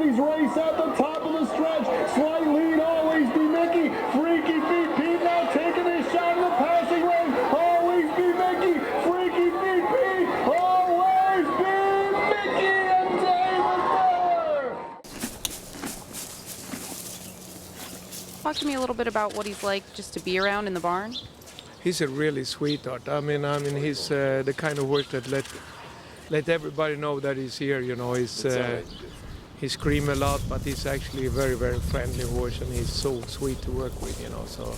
Johnny's race at the top of the stretch. Slight lead, Always B Miki. Freaky Feet Pete now taking his shot in the passing lane. Always B Miki. Freaky Feet Pete. Always B Miki and David Miller. Talk to me a little bit about what he's like just to be around in the barn. He's a really sweetheart. I mean, he's the kind of horse that let everybody know that he's here. You know, he screams a lot, but he's actually a very, very friendly horse, and he's so sweet to work with. You know, so.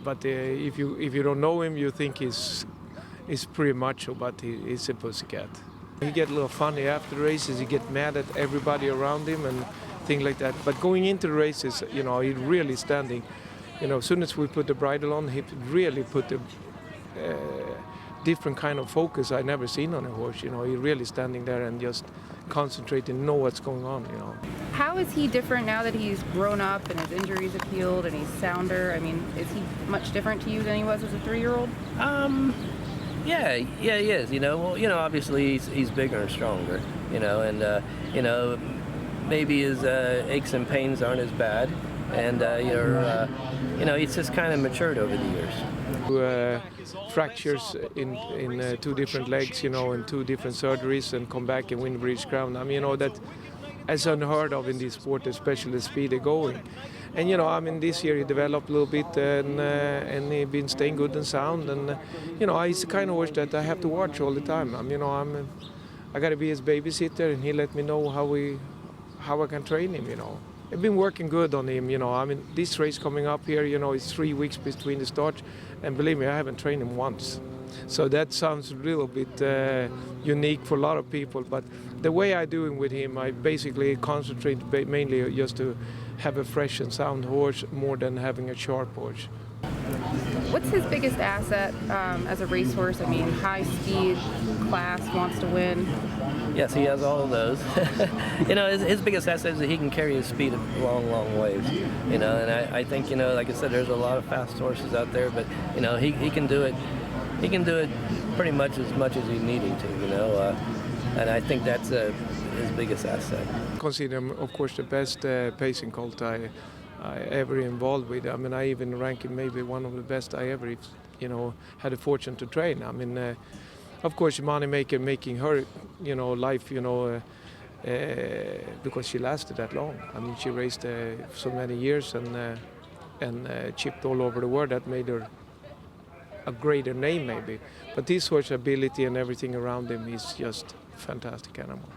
But if you don't know him, you think he's pretty macho, but he's a pussycat. He get a little funny after the races. He get mad at everybody around him and things like that. But going into the races, you know, he's really standing. You know, as soon as we put the bridle on, he really put a different kind of focus I never seen on a horse. You know, he really standing there and just concentrating, know what's going on. You know. How is he different now that he's grown up and his injuries have healed and he's sounder? I mean, is he much different to you than he was as a 3-year-old? Yeah, he is. You know, well, you know, obviously he's bigger and stronger. You know, and you know, maybe his aches and pains aren't as bad. And you know, he's just kind of matured over the years. Fractures in 2 different legs, you know, and 2 different surgeries, and come back and win British Crown. I mean, you know, that is unheard of in this sport, especially the speed they're going. And you know, I mean, this year he developed a little bit, and he's been staying good and sound. And you know, he's the kind of horse that I have to watch all the time. You know, I got to be his babysitter, and he let me know how I can train him. You know. I've been working good on him, you know. I mean, this race coming up here, you know, it's 3 weeks between the starts, and believe me, I haven't trained him once. So that sounds a little bit unique for a lot of people, but the way I do it with him, I basically concentrate mainly just to have a fresh and sound horse more than having a sharp horse. What's his biggest asset as a racehorse? I mean, high speed, class, wants to win. Yes, he has all of those. You know, his biggest asset is that he can carry his speed a long, long ways. You know, and I think, you know, like I said, there's a lot of fast horses out there, but you know, he can do it. He can do it pretty much as he's needing to. You know, and I think that's his biggest asset. I consider him, of course, the best pacing colt I ever involved with. I mean, I even rank him maybe one of the best I ever, you know, had a fortune to train. I mean, of course, moneymaker making her, you know, life, you know, because she lasted that long. I mean, she raced so many years and chipped all over the world. That made her a greater name, maybe. But this horse ability and everything around him is just a fantastic animal.